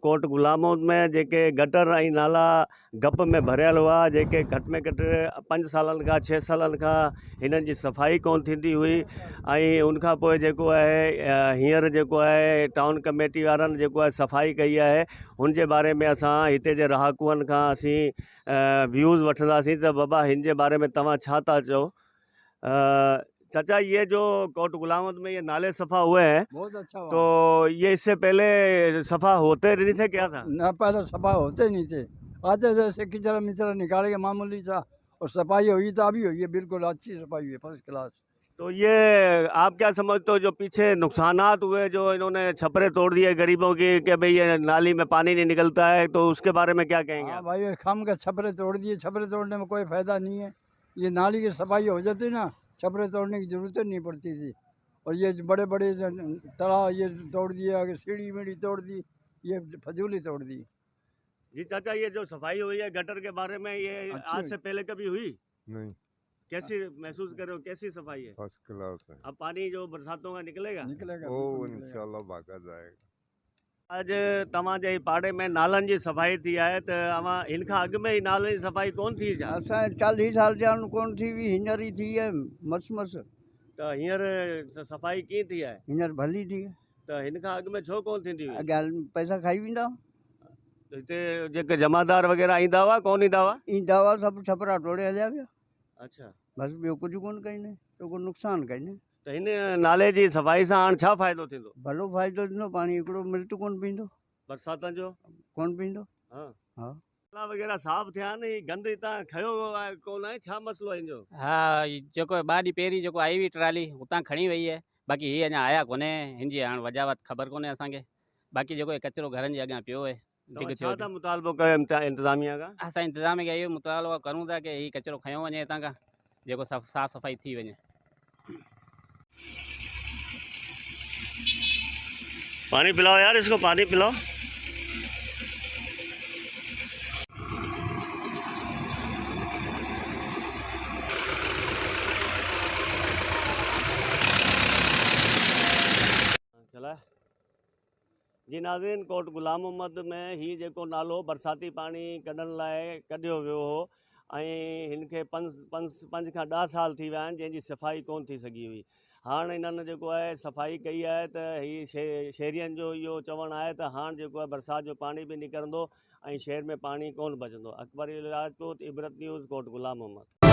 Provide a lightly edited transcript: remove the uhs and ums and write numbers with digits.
Coat गुलाम मोहम्मद में जेके gutter ऐं नाला गप में भरियल हुआ, जेके घटि में घटि 5 सालनि खां 6 सालनि खां हिननि जी सफ़ाई कोन थींदी हुई। ऐं उनखां पोइ जेको आहे हींअर जेको आहे टाउन कमेटी वारनि जेको आहे सफ़ाई कई आहे, हुन जे बारे में असां हिते जे रहाकुअनि खां असीं व्यूज़ वठंदासीं त बाबा हिन जे बारे में तव्हां छा था चओ। चाचा, ये जो कोट गुलाम में ये नाले सफ़ा हुए हैं, बहुत अच्छा हुआ। तो ये इससे पहले सफ़ा होते नहीं थे, क्या था? न, पहले सफा होते नहीं थे, आते थे ऐसे किचरा मिचरा निकाल के मामूली सा, और सफाई हुई तो अभी हुई है, बिल्कुल अच्छी सफाई हुई है, फर्स्ट क्लास। तो ये आप क्या समझते हो जो पीछे नुकसानात हुए, जो इन्होंने छपरे तोड़ दिए गरीबों की कि भाई ये नाली में पानी नहीं निकलता है, तो उसके बारे में क्या कहेंगे हाँ आप? भाई, खाम के छपरे तोड़ दिए, छपरे तोड़ने में कोई फायदा नहीं है। ये नाली की सफाई हो जाती ना, छपरे तोड़ने की जरूरत नहीं पड़ती थी। और ये बड़े बड़े तालाब ये तोड़ दिए, आगे सीढ़ी वीढ़ी तोड़ दी, ये फजूली तोड़ दी। जी चाचा, ये जो सफाई हुई है गटर के बारे में, ये अच्छी आज हुई। से पहले कभी हुई? नहीं, कैसी महसूस कर रहे हो, कैसी सफाई है? फर्स्ट क्लास है। अब पानी जो बरसातों का निकलेगा? निकलेगा, वो बिल्कुल निकलेगा। इंशाल्लाह भागा जाएगा। आज तव्हांजे ई पाड़े में नालनि जी सफ़ाई थी आहे, त अवां हिन खां अॻु में ई नालनि जी सफ़ाई कोन थी छा? असां 40 साल थिया कोन थी हुई, हींअर ई थी आहे मस मस। त हींअर सफ़ाई कीअं थी आहे? हींअर भली थी आहे। त हिन खां अॻु में छो कोन थींदी हुई? अॻियां पैसा खाई वेंदा हिते जेके जमादार वग़ैरह ईंदा हुआ, कोन ईंदा हुआ? ईंदा हुआ, सभु छपरा टोड़े हलिया विया। अच्छा, बसि ॿियो कुझु कोन कईं, तो को नुक़सानु कईं। त हिन नाले जी सफ़ाई सां हाणे छा फ़ाइदो थींदो भलो फ़ाइदो थींदो, पाणी हिकिड़ो मिंट कोन पींदो, बरसातनि जो? कोन पींदो। हाँ, हा, नाला वग़ैरह साफ़ थिया आहिनि, ही गंद हितां खयो आहे कोन आहे, छा मसलो आहे हिन जो? हा, जेको ॿ ॾींहं पहिरीं जेको आई हुई ट्राली हुतां खणी वई आहे, बाक़ी हीअ अञा आया कोन्हे, हिन जी हाणे वजावत ख़बर कोन्हे असांखे। बाक़ी जेको कचिरो घरनि जे अॻियां पियो आहे, तव्हां डिग छा थियो। था मुतालबो कयो इंतिज़ामिया खां? असां इंतिज़ाम खे इहो मुतालबो करूं था कि हीअ कचिरो खयों वञे हितां खां, जेको साफ़ सफ़ाई थी वञे। पानी पिलाओ यार, इसको पानी पिलाओ। चला जी नाज़रीन, कोट गुलाम मोहम्मद में ही जेको नालो बरसाती पानी कढण लाइ कढियो वियो हो, ऐं हिन खे 5 खां 10 साल थी विया आहिनि जंहिंजी सफ़ाई कोन थी सघी हुई। हाणे हिननि जेको आहे सफ़ाई कई आहे त ही शहरियनि जो इहो चवणु आहे त हाणे जेको आहे बरसाति जो पाणी बि निकिरंदो ऐं शहर में पाणी कोन बचंदो। अकबर राजपूत, इबरत न्यूज़, कोट गुलाम मोहम्मद।